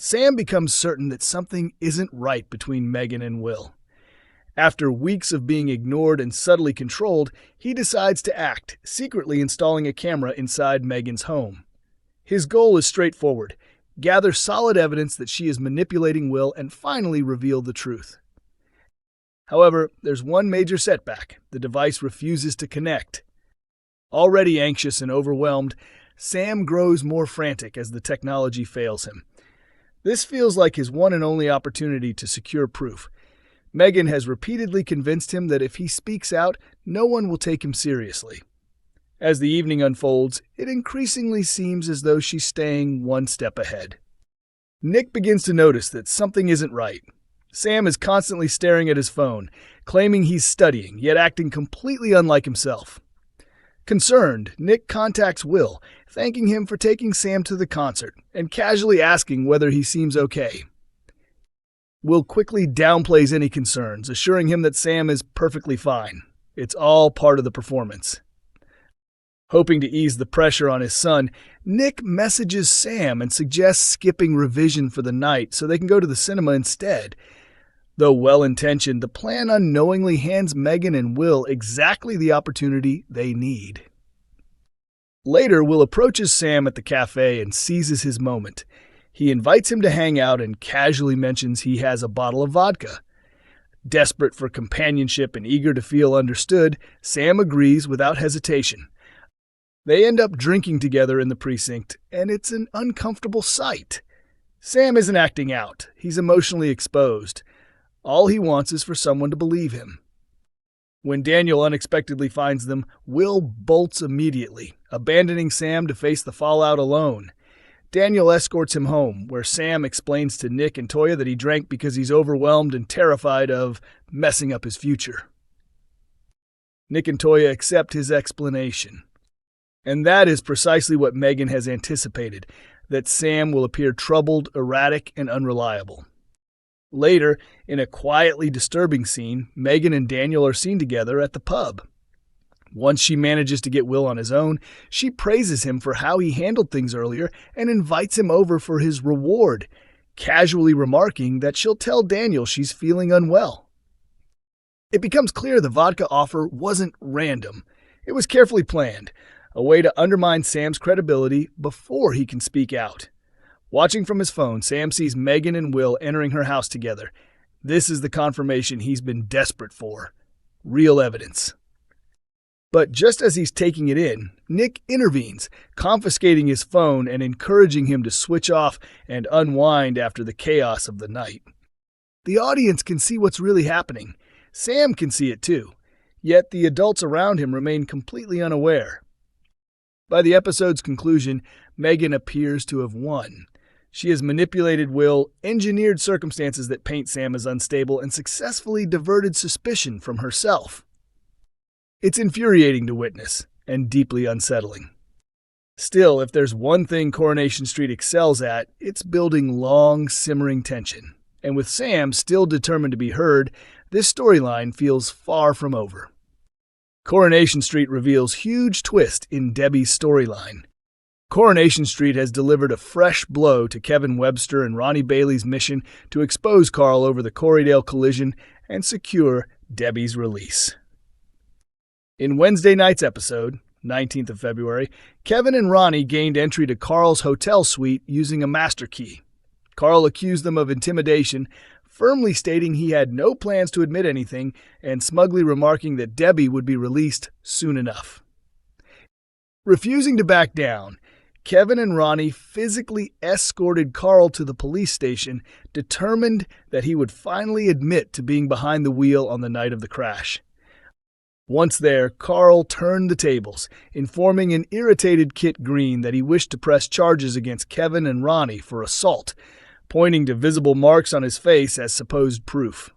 Sam becomes certain that something isn't right between Megan and Will. After weeks of being ignored and subtly controlled, he decides to act, secretly installing a camera inside Megan's home. His goal is straightforward: gather solid evidence that she is manipulating Will and finally reveal the truth. However, there's one major setback: the device refuses to connect. Already anxious and overwhelmed, Sam grows more frantic as the technology fails him. This feels like his one and only opportunity to secure proof. Megan has repeatedly convinced him that if he speaks out, no one will take him seriously. As the evening unfolds, it increasingly seems as though she's staying one step ahead. Nick begins to notice that something isn't right. Sam is constantly staring at his phone, claiming he's studying, yet acting completely unlike himself. Concerned, Nick contacts Will, thanking him for taking Sam to the concert and casually asking whether he seems okay. Will quickly downplays any concerns, assuring him that Sam is perfectly fine. It's all part of the performance. Hoping to ease the pressure on his son, Nick messages Sam and suggests skipping revision for the night so they can go to the cinema instead. Though well-intentioned, the plan unknowingly hands Megan and Will exactly the opportunity they need. Later, Will approaches Sam at the cafe and seizes his moment. He invites him to hang out and casually mentions he has a bottle of vodka. Desperate for companionship and eager to feel understood, Sam agrees without hesitation. They end up drinking together in the precinct, and it's an uncomfortable sight. Sam isn't acting out. He's emotionally exposed. All he wants is for someone to believe him. When Daniel unexpectedly finds them, Will bolts immediately, abandoning Sam to face the fallout alone. Daniel escorts him home, where Sam explains to Nick and Toya that he drank because he's overwhelmed and terrified of messing up his future. Nick and Toya accept his explanation. And that is precisely what Megan has anticipated, that Sam will appear troubled, erratic, and unreliable. Later, in a quietly disturbing scene, Megan and Daniel are seen together at the pub. Once she manages to get Will on his own, she praises him for how he handled things earlier and invites him over for his reward, casually remarking that she'll tell Daniel she's feeling unwell. It becomes clear the vodka offer wasn't random. It was carefully planned, a way to undermine Sam's credibility before he can speak out. Watching from his phone, Sam sees Megan and Will entering her house together. This is the confirmation he's been desperate for. Real evidence. But just as he's taking it in, Nick intervenes, confiscating his phone and encouraging him to switch off and unwind after the chaos of the night. The audience can see what's really happening. Sam can see it too. Yet the adults around him remain completely unaware. By the episode's conclusion, Megan appears to have won. She has manipulated Will, engineered circumstances that paint Sam as unstable, and successfully diverted suspicion from herself. It's infuriating to witness, and deeply unsettling. Still, if there's one thing Coronation Street excels at, it's building long, simmering tension. And with Sam still determined to be heard, this storyline feels far from over. Coronation Street reveals huge twist in Debbie's storyline. Coronation Street has delivered a fresh blow to Kevin Webster and Ronnie Bailey's mission to expose Carl over the Corriedale collision and secure Debbie's release. In Wednesday night's episode, 19th of February, Kevin and Ronnie gained entry to Carl's hotel suite using a master key. Carl accused them of intimidation, firmly stating he had no plans to admit anything and smugly remarking that Debbie would be released soon enough. Refusing to back down, Kevin and Ronnie physically escorted Carl to the police station, determined that he would finally admit to being behind the wheel on the night of the crash. Once there, Carl turned the tables, informing an irritated Kit Green that he wished to press charges against Kevin and Ronnie for assault, pointing to visible marks on his face as supposed proof.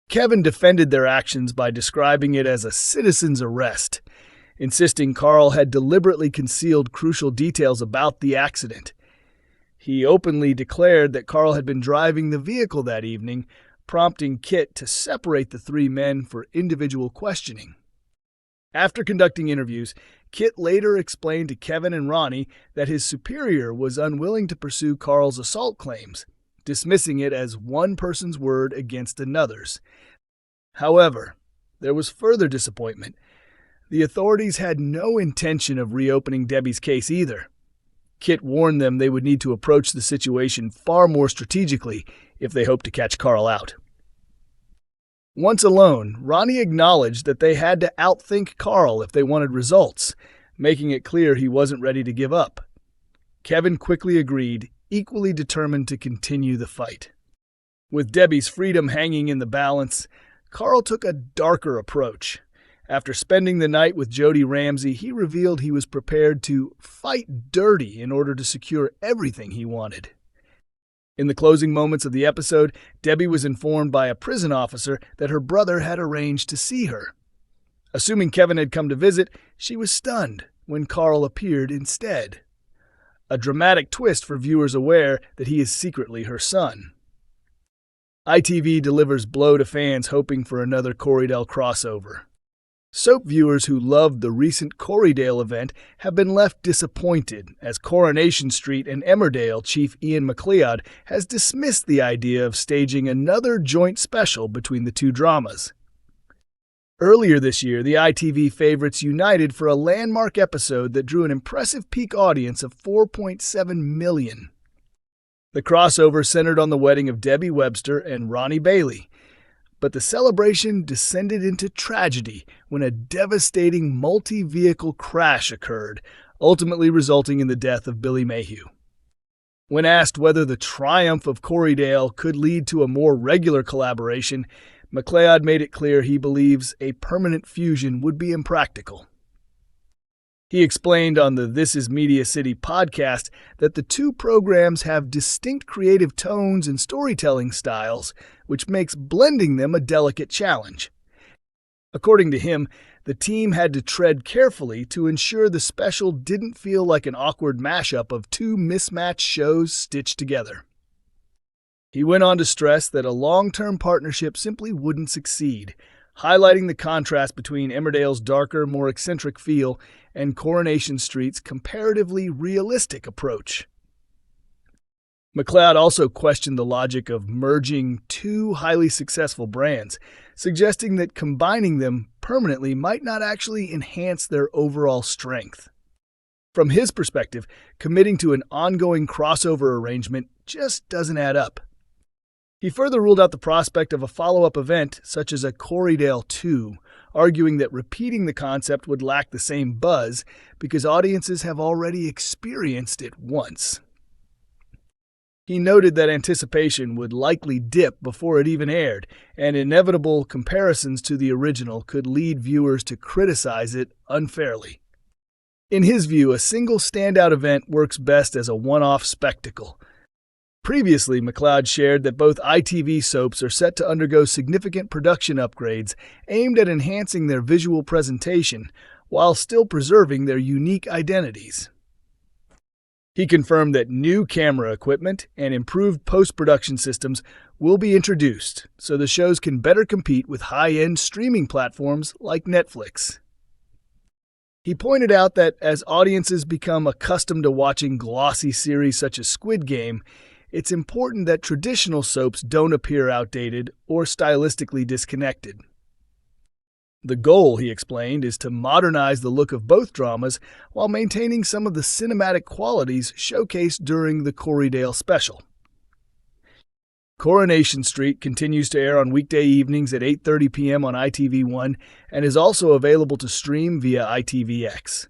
Kevin defended their actions by describing it as a citizen's arrest, insisting Carl had deliberately concealed crucial details about the accident. He openly declared that Carl had been driving the vehicle that evening, prompting Kit to separate the three men for individual questioning. After conducting interviews, Kit later explained to Kevin and Ronnie that his superior was unwilling to pursue Carl's assault claims, dismissing it as one person's word against another's. However, there was further disappointment. The authorities had no intention of reopening Debbie's case either. Kit warned them they would need to approach the situation far more strategically if they hoped to catch Carl out. Once alone, Ronnie acknowledged that they had to outthink Carl if they wanted results, making it clear he wasn't ready to give up. Kevin quickly agreed, equally determined to continue the fight. With Debbie's freedom hanging in the balance, Carl took a darker approach. After spending the night with Jody Ramsey, he revealed he was prepared to fight dirty in order to secure everything he wanted. In the closing moments of the episode, Debbie was informed by a prison officer that her brother had arranged to see her. Assuming Kevin had come to visit, she was stunned when Carl appeared instead. A dramatic twist for viewers aware that he is secretly her son. ITV delivers blow to fans hoping for another Corriedale crossover. Soap viewers who loved the recent Corriedale event have been left disappointed, as Coronation Street and Emmerdale chief Ian MacLeod has dismissed the idea of staging another joint special between the two dramas. Earlier this year, the ITV favorites united for a landmark episode that drew an impressive peak audience of 4.7 million. The crossover centered on the wedding of Debbie Webster and Ronnie Bailey, but the celebration descended into tragedy when a devastating multi-vehicle crash occurred, ultimately resulting in the death of Billy Mayhew. When asked whether the triumph of Corriedale could lead to a more regular collaboration, MacLeod made it clear he believes a permanent fusion would be impractical. He explained on the This Is Media City podcast that the two programs have distinct creative tones and storytelling styles, which makes blending them a delicate challenge. According to him, the team had to tread carefully to ensure the special didn't feel like an awkward mashup of two mismatched shows stitched together. He went on to stress that a long-term partnership simply wouldn't succeed, highlighting the contrast between Emmerdale's darker, more eccentric feel and Coronation Street's comparatively realistic approach. MacLeod also questioned the logic of merging two highly successful brands, suggesting that combining them permanently might not actually enhance their overall strength. From his perspective, committing to an ongoing crossover arrangement just doesn't add up. He further ruled out the prospect of a follow-up event such as a Corriedale 2, arguing that repeating the concept would lack the same buzz because audiences have already experienced it once. He noted that anticipation would likely dip before it even aired, and inevitable comparisons to the original could lead viewers to criticize it unfairly. In his view, a single standout event works best as a one-off spectacle. Previously, MacLeod shared that both ITV soaps are set to undergo significant production upgrades aimed at enhancing their visual presentation while still preserving their unique identities. He confirmed that new camera equipment and improved post-production systems will be introduced so the shows can better compete with high-end streaming platforms like Netflix. He pointed out that as audiences become accustomed to watching glossy series such as Squid Game, it's important that traditional soaps don't appear outdated or stylistically disconnected. The goal, he explained, is to modernize the look of both dramas while maintaining some of the cinematic qualities showcased during the Corriedale special. Coronation Street continues to air on weekday evenings at 8:30 p.m. on ITV1 and is also available to stream via ITVX.